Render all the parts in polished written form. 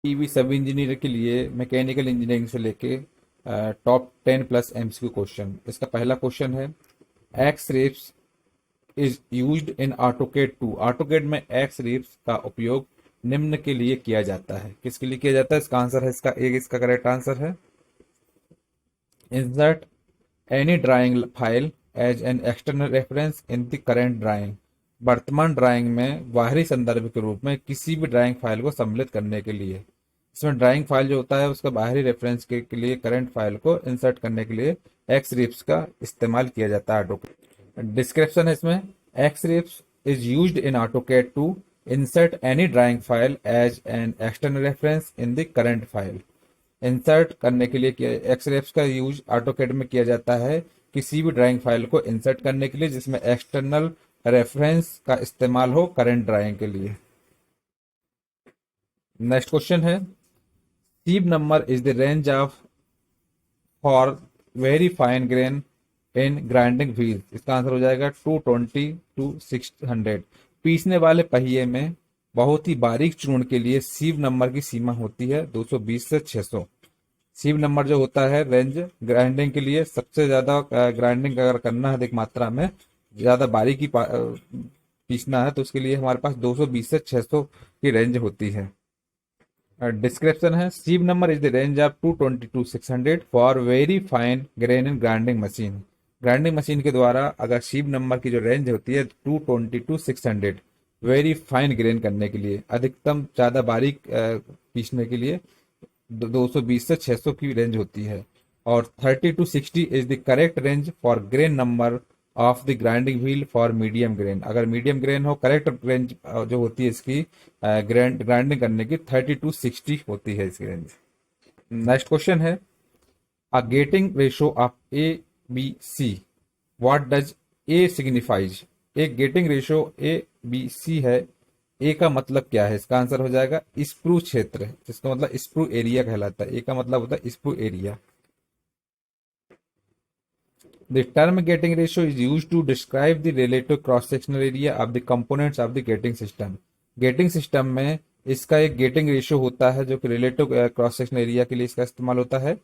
EV सब engineer के लिए मैकेनिकल इंजीनियरिंग से लेके टॉप 10 प्लस एमसीक्यू क्वेश्चन। इसका पहला क्वेश्चन है, X refs is used in AutoCAD 2। AutoCAD में एक्स रेप्स का उपयोग निम्न के लिए किया जाता है। किसके लिए किया जाता है? इसका आंसर है, इसका करेक्ट आंसर है, insert any drawing file as an external reference in the current drawing. वर्तमान ड्राइंग में बाहरी संदर्भ के रूप में किसी भी ड्राइंग फाइल को सम्मिलित करने के लिए। इसमें ड्राइंग फाइल जो होता है उसका बाहरी रेफरेंस के लिए करंट फाइल को इंसर्ट करने के लिए एक्स रिप्स का इस्तेमाल किया जाता है ऑटोकैड। डिस्क्रिप्शन है इसमें, X refs is used in AutoCAD to insert any drawing file as an external reference in the current file. Insert करने के लिए किया, एक्सरेप्स का यूज ऑटोकैड में किया जाता है किसी भी ड्राइंग फाइल को इंसर्ट करने के लिए जिसमें एक्सटर्नल रेफरेंस का इस्तेमाल हो करंट ड्राइंग के लिए। नेक्स्ट क्वेश्चन है, sieve number is the range of for very fine grain in grinding wheel. इसका आंसर हो जाएगा 220 टू 600। पीसने वाले पहिए में बहुत ही बारीक चूर्ण के लिए सीव नंबर की सीमा होती है 220 से 600। सीव नंबर जो होता है रेंज ग्राइंडिंग के लिए, सबसे ज्यादा ग्राइंडिंग अगर करना है अधिक मात्रा में, ज्यादा बारीकी पीसना है तो उसके लिए हमारे पास 220 से 600 की रेंज होती है। डिस्क्रिप्शन है, sieve number is the range of 220 to 600 for very fine grain in grinding machine. Grinding machine के द्वारा अगर सीव नंबर की जो रेंज होती है 220 टू 600 वेरी फाइन ग्रेन करने के लिए, अधिकतम ज्यादा बारीक पीसने के लिए 220 से 600 की रेंज होती है। और 30 to 60 is the correct range for grain number of the grinding wheel for medium grain. अगर मीडियम ग्रेन हो, करेक्ट रेंज जो होती है इसकी ग्राइंडिंग करने की 30 टू 60 होती है इसकी रेंज। नेक्स्ट क्वेश्चन है, a gating ratio of A B C, what does A signifies. एक gating ratio A B C है, ए का मतलब क्या है? इसका आंसर हो जाएगा स्प्रू क्षेत्र, जिसका मतलब स्प्रू एरिया कहलाता है। ए का मतलब होता है sprue area. The term gating ratio is used to describe the relative cross-sectional area of the components of the gating system. Getting system में इसका एक गेटिंग रेशियो होता है जो कि रिलेटिव क्रॉस सेक्शन एरिया के लिए इसका इस्तेमाल होता है।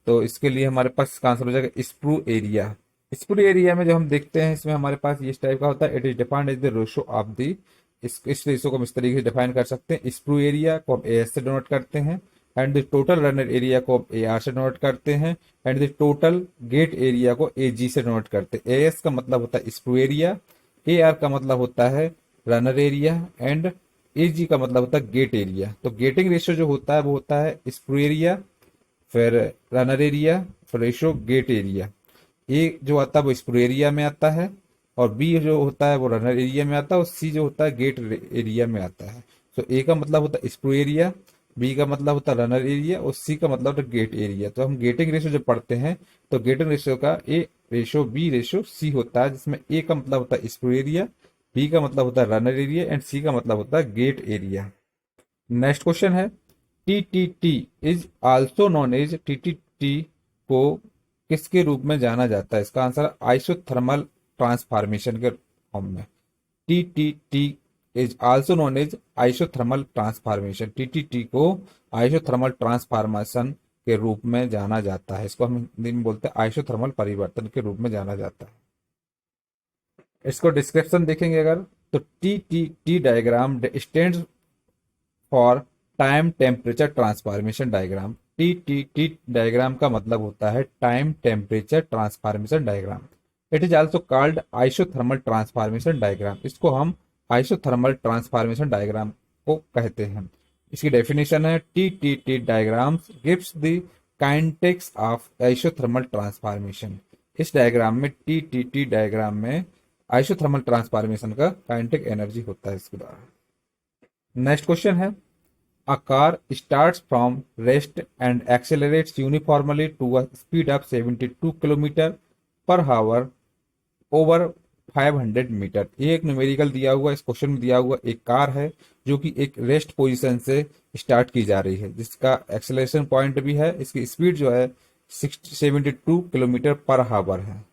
तो इसके लिए हमारे पास इसका आंसर हो जाएगा स्प्रू एरिया। स्प्रू एरिया में जो हम देखते हैं इसमें हमारे पास इस टाइप का होता है, it is defined as the ratio of the, इस रेशियो को हम इस तरीके से डिफाइन कर सकते हैं। स्प्रू एरिया को हम एएस से डिनोट करते हैं, and the total runner area को हम एआर से डिनोट करते हैं, and the total gate area को एजी से डिनोट करते हैं। एएस का मतलब होता है स्प्रू एरिया, एआर का मतलब होता है रनर एरिया, एंड एजी का मतलब होता है गेट एरिया। तो गेटिंग रेशियो जो होता है वो होता है स्प्रू एरिया, फिर रनर एरिया, फिर रेशियो गेट एरिया। ए जो आता है वो स्प्रू एरिया में आता है, और बी जो होता है वो रनर एरिया में आता है, और सी जो होता है गेट एरिया में आता है। तो ए का मतलब होता है स्प्रू एरिया, बी का मतलब होता है रनर एरिया, और सी का मतलब होता है गेट एरिया। तो हम गेटिंग रेशियो जब पढ़ते हैं तो गेटिंग रेशियो का A ratio B ratio C होता है, जिसमें ए का मतलब होता है स्प्रू एरिया, बी का मतलब होता है रनर एरिया, एंड सी का मतलब होता है गेट एरिया। नेक्स्ट क्वेश्चन है, TTT is also known as, TTT को किसके रूप में जाना जाता है? इसका आंसर आइसोथर्मल ट्रांसफॉर्मेशन के फॉर्म में। TTT is also known as isothermal transformation. TTT को आइसोथर्मल ट्रांसफॉर्मेशन के रूप में जाना जाता है। इसको हम हिंदी में बोलते हैं आइसोथर्मल परिवर्तन के रूप में जाना जाता है। इसको डिस्क्रिप्शन देखेंगे अगर, तो TTT diagram stands for time temperature transformation diagram. TTT diagram का मतलब होता है time temperature transformation diagram. It is also called isothermal transformation diagram. इसको हम आइसोथर्मल ट्रांसफॉर्मेशन डायग्राम को कहते हैं। इसकी डेफिनेशन है, TTT diagrams gives the kinetics of isothermal transformation. इस डायग्राम में, टीटीटी डायग्राम में आइसोथर्मल ट्रांसफॉर्मेशन का काइनेटिक एनर्जी होता है इसके द्वारा। नेक्स्ट क्वेश्चन है, a car starts from rest and accelerates uniformly to a speed of 72 km per hour over 500 metre. ये एक न्यूमेरिकल दिया हुआ, इस क्वेश्चन में दिया हुआ एक कार है जो कि एक रेस्ट पोजीशन से स्टार्ट की जा रही है, जिसका एक्सेलरेशन पॉइंट भी है। इसकी स्पीड जो है 72 किलोमीटर पर हावर है,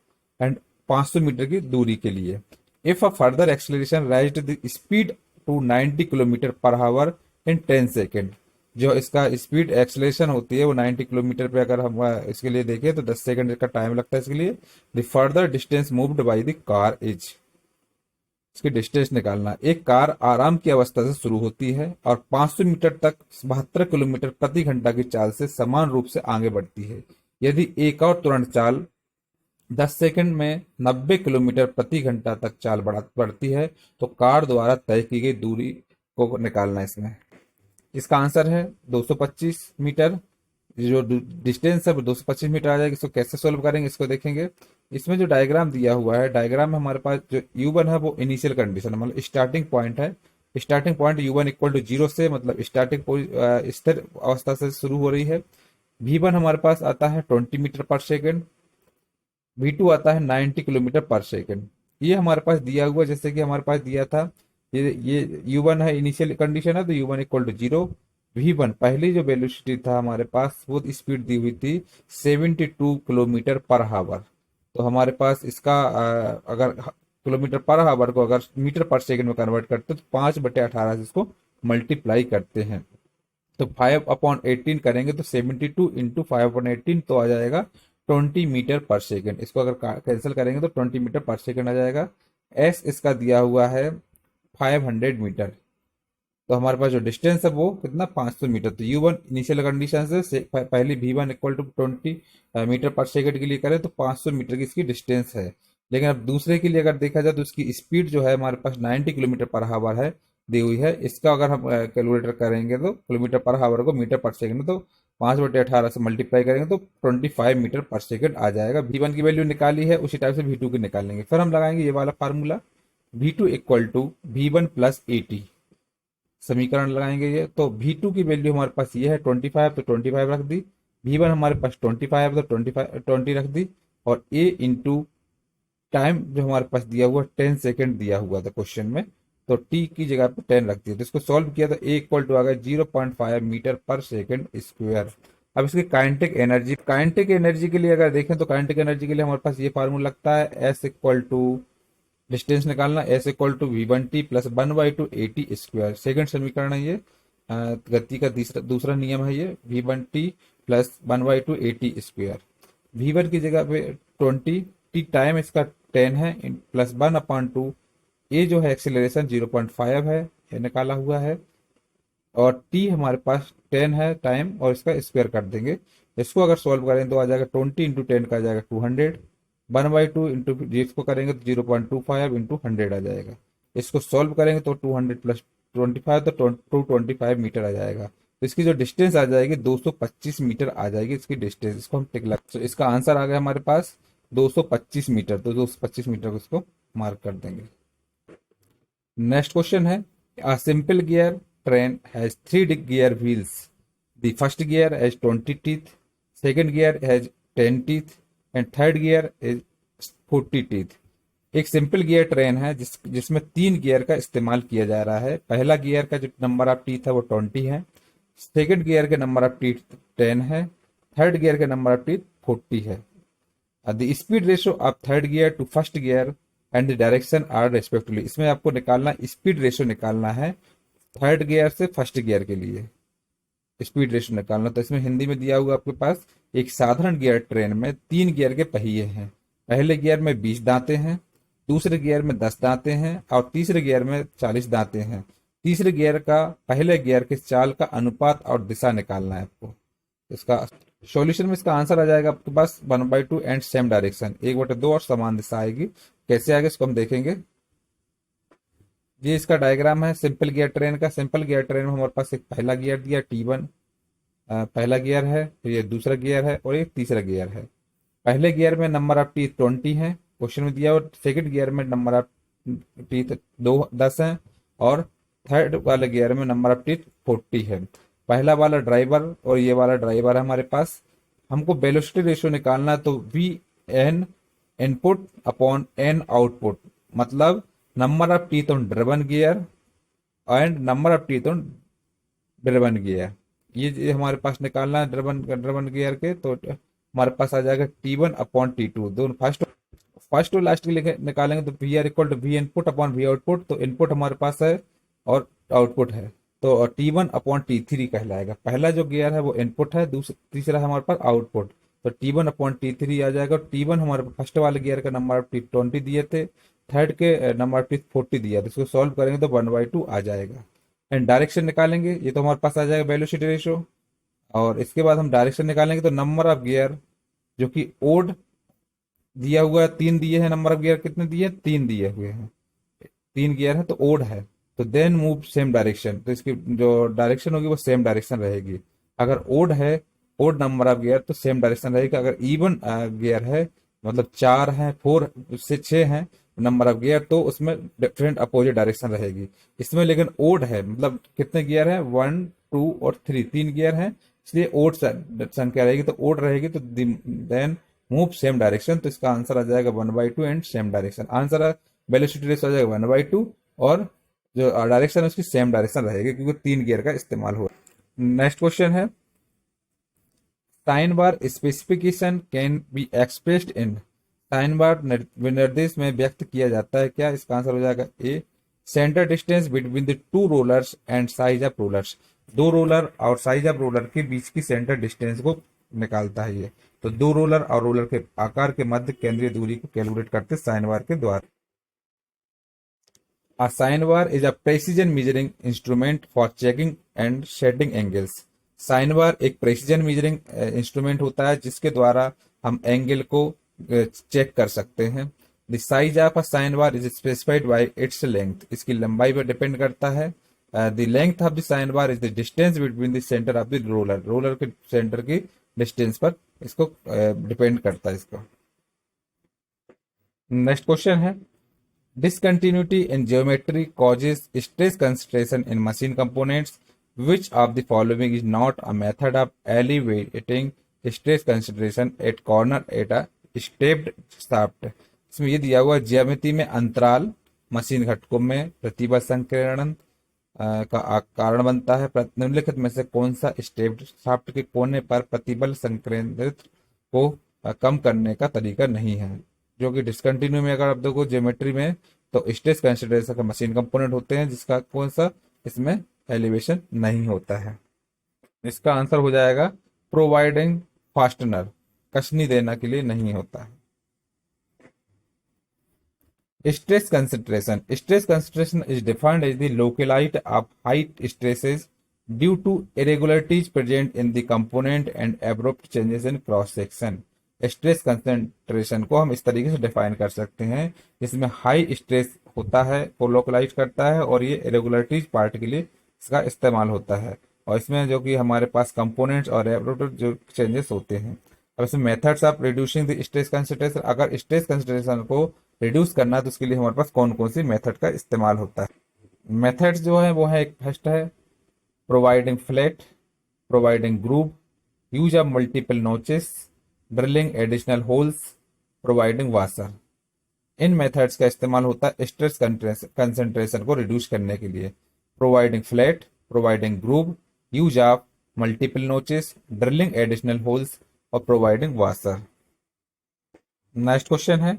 एंड 500 मीटर की दूरी के लिए। If a further acceleration raised the speed to 90 kilometre per hour in 10 second, जो इसका स्पीड एक्सलेशन होती है वो 90 किलोमीटर पे, अगर हम इसके लिए देखें तो 10 सेकंड का टाइम लगता है इसके लिए। The further distance moved by the car is, इसकी डिस्टेंस निकालना। एक कार आराम की अवस्था से शुरू होती है और 500 मीटर तक 72 किलोमीटर प्रति घंटा की चाल से समान रूप से आगे बढ़ती है। यदि एक और तुरंत चाल 10 सेकंड में 90 किलोमीटर प्रति घंटा तक चाल बढ़ती है तो कार द्वारा तय की गई दूरी को निकालना है इसमें। इसका आंसर है 225 मीटर। जो डिस्टेंस है वो 225 मीटर आ जाएगा। इसको कैसे सोल्व करेंगे इसको देखेंगे। इसमें जो डायग्राम दिया हुआ है, डायग्राम में हमारे पास जो U1 है वो इनिशियल कंडीशन है, मतलब स्टार्टिंग पॉइंट है। Starting point U1 equal to 0 से, मतलब स्टार्टिंग स्थिर अवस्था से शुरू हो रही है। V1 हमारे पास आता है 20 मीटर पर सेकेंड। V2 आता है 90 किलोमीटर पर सेकेंड। ये हमारे पास दिया हुआ, जैसे कि हमारे पास दिया था, ये U1 है, इनिशियल कंडीशन है, तो U1 इक्वल टू 0। V1 पहली जो वेलोसिटी था हमारे पास, वो स्पीड दी हुई थी 72 किलोमीटर पर हावर। तो हमारे पास इसका अगर किलोमीटर पर हावर को अगर मीटर पर सेकंड में कन्वर्ट करते हैं तो 5/18 से इसको मल्टीप्लाई करते हैं। तो 5/18 करेंगे तो 72 इंटू 5/18 तो आ जाएगा 20 मीटर पर सेकेंड। इसको अगर कैंसिल करेंगे तो 20 मीटर पर सेकेंड आ जाएगा। एस इसका दिया हुआ है 500 मीटर। तो हमारे पास जो डिस्टेंस है वो कितना, 500 मीटर। तो U1 इनिशियल कंडीशन से पहले V1 इक्वल टू 20 मीटर पर सेकेंड के लिए करें तो 500 मीटर की इसकी डिस्टेंस है। लेकिन अब दूसरे के लिए अगर देखा जाए तो इसकी स्पीड जो है हमारे पास 90 किलोमीटर पर हावर है, दी हुई है। इसका अगर हम कैलकुलेटर करेंगे तो किलोमीटर पर हावर को मीटर पर सेकेंड में तो 5/18 से मल्टीप्लाई करेंगे तो 25 मीटर पर सेकेंड आ जाएगा। V1 की वैल्यू निकाली है, उसी टाइप से V2 की निकालेंगे। फिर हम लगाएंगे ये वाला formula, V2 equal to V1 plus 80, समीकरण लगाएंगे ये। तो V2 की वैल्यू हमारे पास ये है 25, तो 25 रख दी। V1 हमारे पास 25 तो 20 रख दी। और A इंटू टाइम जो हमारे पास दिया हुआ 10 सेकेंड दिया हुआ था क्वेश्चन में, तो T की जगह पे 10 रख दिया। तो इसको सॉल्व किया तो A इक्वल टू आ गया 0.5 मीटर पर सेकेंड स्क्वायर। अब इसकी काइनेटिक एनर्जी के लिए अगर देखें तो काइनेटिक एनर्जी के लिए हमारे पास ये फार्मूला लगता है, S इक्वल टू डिस्टेंस निकालना, S equal to V1T plus 1/2 AT square. Second समीकरण है ये, गति का दूसरा नियम है ये, V1T plus 1/2 AT square. V1 की जगह पे 20, T टाइम इसका 10 है, प्लस 1/2। A जो है एक्सेलरेशन 0.5 है, ये निकाला हुआ है। और T हमारे पास 10 है टाइम, और इसका स्क्वायर कर देंगे। इसको अगर सॉल्व करें तो आ जाएगा 20 इंटू 10 का आ जाएगा 200। 1/2 इंटू इसको करेंगे तो 0.25 इंटू 100 आ जाएगा। इसको सॉल्व करेंगे तो 200 प्लस 25 तो 225 मीटर आ जाएगा। तो इसकी जो डिस्टेंस आ जाएगी 225 मीटर आ जाएगी इसकी डिस्टेंस। इसको हम टिक लगा, तो इसका आंसर आ गया हमारे पास 225 मीटर। तो 225 मीटर को इसको मार्क कर देंगे। नेक्स्ट क्वेश्चन है, a simple gear train has 3 gear wheels. The first gear has 20 teeth, second gear has 10 teeth and third gear is 40 teeth. एक सिंपल गियर ट्रेन है जिसमें 3 गियर का इस्तेमाल किया जा रहा है। पहला गियर का जो नंबर ऑफ टीथ है वो 20 है, सेकंड गियर के नंबर ऑफ टीथ 10 है, थर्ड गियर के नंबर ऑफ टीथ 40 है। The speed ratio of third gear to first gear and the direction are respectively. इसमें आपको निकालना, स्पीड रेशो निकालना है थर्ड गियर से फर्स्ट गियर के लिए स्पीड रेशो निकालना। तो इसमें हिंदी में दिया हुआ आपके पास, एक साधारण गियर ट्रेन में 3 गियर के पहिए हैं। पहले गियर में 20 दांते हैं, दूसरे गियर में 10 दांते हैं और तीसरे गियर में 40 दांते हैं। तीसरे गियर का पहले गियर के चाल का अनुपात और दिशा निकालना है आपको। इसका सॉल्यूशन में इसका आंसर आ जाएगा आपके पास 1/2 एंड सेम डायरेक्शन, 1/2 और समान दिशा आएगी। कैसे आएगा इसको हम देखेंगे। ये इसका डायग्राम है सिंपल गियर ट्रेन का। सिंपल गियर ट्रेन में हमारे पास एक पहला गियर दिया T1, पहला गियर है, फिर ये दूसरा गियर है और ये तीसरा गियर है। पहले गियर में नंबर ऑफ टीथ 20 है क्वेश्चन में दिया, और सेकंड गियर में नंबर ऑफ टीथ 10 है, और थर्ड वाले गियर में नंबर ऑफ टीथ 40 है। पहला वाला ड्राइवर और ये वाला ड्राइवर है हमारे पास। हमको वेलोसिटी रेशियो निकालना है, तो VN input upon N output, मतलब number of teeth on driven gear and number of teeth on driven gear. ये हमारे पास निकालना है ड्रिवन गियर के। तो हमारे पास आ जाएगा T1 अपॉन T2, दोनों फर्स्ट और लास्ट के लिए निकालेंगे तो VR equal to V input upon V output. तो इनपुट हमारे पास है और आउटपुट है, तो T1/T3 कहलाएगा। पहला जो गियर है वो इनपुट है, तीसरा है हमारे पास आउटपुट। तो T1/T3 आ जाएगा। T1 हमारे फर्स्ट वाले गियर का नंबर ऑफ टीथ 20 दिए थे, थर्ड के नंबर ऑफ टीथ 40 दिया, तो इसको सॉल्व करेंगे तो 1/2 आ जाएगा। एंड डायरेक्शन निकालेंगे, ये तो हमारे पास आ जाएगा वेलोसिटी रेशो। और इसके बाद हम डायरेक्शन निकालेंगे तो नंबर ऑफ गियर जो कि ओड दिया हुआ है, 3 दिए हैं। नंबर ऑफ गियर कितने दिए? 3 दिए हुए हैं। 3 गियर है तो ओड है, तो देन मूव सेम डायरेक्शन, तो इसकी जो डायरेक्शन होगी वो सेम डायरेक्शन रहेगी। अगर ओड है, ओड नंबर ऑफ गियर, तो सेम डायरेक्शन रहेगी। अगर इवन गियर है, मतलब 4 है, 4 से 6 है नंबर ऑफ गियर, तो उसमें डिफरेंट अपोजिट डायरेक्शन रहेगी। इसमें लेकिन ओड है, मतलब कितने गियर है? 1, 2 और 3, 3 गियर है, इसलिए ओड संख्या रहेगी, तो ओड रहेगी तो देन मूव सेम डायरेक्शन। तो इसका आंसर आ जाएगा 1/2 and same direction. Answer velocity ratio आ जाएगा 1/2, और जो डायरेक्शन है उसकी सेम डायरेक्शन रहेगी क्योंकि 3 गियर का इस्तेमाल हुआ। नेक्स्ट क्वेश्चन है, sine bar specification can be expressed in. Sine bar विनिर्देश में व्यक्त किया जाता है क्या? इसका आंसर हो जाएगा A, centre distance between the two rollers and size of rollers. दो रोलर और साइज ऑफ रोलर के बीच की सेंटर डिस्टेंस को निकालता है ये। तो दो रोलर और रोलर के आकार के मध्य केंद्रीय दूरी को कैलकुलेट करते साइन बार के द्वारा। A sine bar is a precision measuring instrument for checking and setting angles. Sine bar एक प्रेसिजन मेजरिंग इंस्ट्रूमेंट होता है जिसके द्वारा हम एंगल को चेक कर सकते हैं। The size of a sine bar is specified by its length. इसकी लंबाई पर डिपेंड करता है। The length of the sine bar is the distance between the centre of the roller. Roller के सेंटर की डिस्टेंस पर इसको डिपेंड करता है इसको। नेक्स्ट क्वेश्चन है, discontinuity in geometry causes stress concentration in machine components. Which of the following is not a method of alleviating stress concentration at corner at a stepped shaft? इसमें ये दिया हुआ ज्यामिति में अंतराल मशीन घटकों में प्रतिबल संकीर्ण का कारण बनता है। निम्नलिखित में से कौन सा स्टेप्ड शाफ्ट के कोने पर प्रतिबल संकेंद्रित को कम करने का तरीका नहीं है? जो कि डिसकंटिन्यू में अगर आप देखो ज्योमेट्री में, तो स्ट्रेस कंसिडरेशन का मशीन कंपोनेंट होते हैं जिसका कौन सा इसमें एलिवेशन नहीं होता है। इसका आंसर हो जाएगा प्रोवाइडिंग फास्टनर, कसनी देना के लिए नहीं होता है। Stress concentration is defined as the localisation of high stresses due to irregularities present in the component and abrupt changes in cross section. Stress concentration को हम इस तरीके से डिफाइन कर सकते हैं, जिसमें हाई स्ट्रेस होता है वो लोकलाइज करता है और ये इरेगुलरिटीज पार्ट के लिए इसका इस्तेमाल होता है। और इसमें जो कि हमारे पास कंपोनेंट्स और एब्रप्ट जो चेंजेस होते हैं। अब इसमें methods of reducing the stress concentration, अगर स्ट्रेस कंसंट्रेशन को रिड्यूस करना है तो उसके लिए हमारे पास कौन कौन सी मेथड का इस्तेमाल होता है? मेथड्स जो है वो है, एक फर्स्ट है providing flat, providing groove, use of multiple notches, drilling additional holes, providing washer. In methods का इस्तेमाल होता है स्ट्रेस कंसंट्रेशन को रिड्यूस करने के लिए। Providing flat, providing groove, use of multiple notches, drilling additional holes और प्रोवाइडिंग वाशर। नेक्स्ट क्वेश्चन है,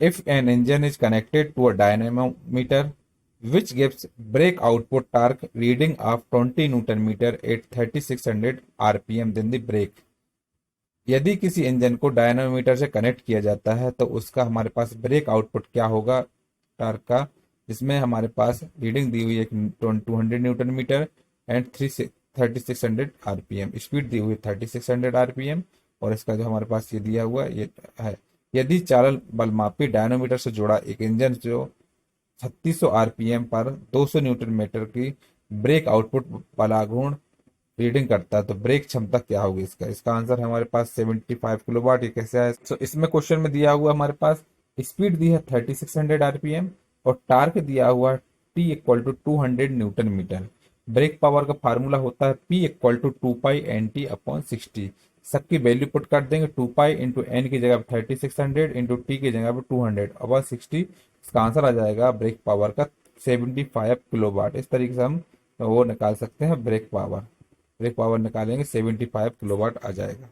if an engine is connected to a dynamometer which gives brake output torque reading of 20 Newton meter at 3600 rpm, then the brake। यदि किसी engine को dynamometer से connect किया जाता है तो उसका हमारे पास ब्रेक आउटपुट क्या होगा टार्क का, जिसमें हमारे पास रीडिंग दी हुई है 200 newton metre and 3600 RPM, speed दी हुई 3600 आरपीएम, और इसका जो हमारे पास ये दिया हुआ ये है। यदि चालन बल मापी डायनामोमीटर से जुड़ा एक इंजन जो 3600 आरपीएम पर 200 न्यूटन मीटर की ब्रेक आउटपुट बलागुण रीडिंग करता है तो ब्रेक क्षमता क्या होगी इसका? इसका आंसर है हमारे पास 75 किलोवाट। ये कैसे है? तो इसमें क्वेश्चन में दिया हुआ हमारे पास स्पीड दी है 3600 आरपीएम और टार्क दिया हुआ T = 200 newton metre. Brake power का फार्मूला होता है P = 2π/NT/60। सबकी वैल्यू पुट कर देंगे, 2π × n की जगह 3600 × T की जगह 200/60। इसका आंसर आ जाएगा ब्रेक पावर का 75 किलोवाट। इस तरीके से हम वो निकाल सकते हैं ब्रेक पावर। ब्रेक पावर निकालेंगे 75 किलोवाट आ जाएगा।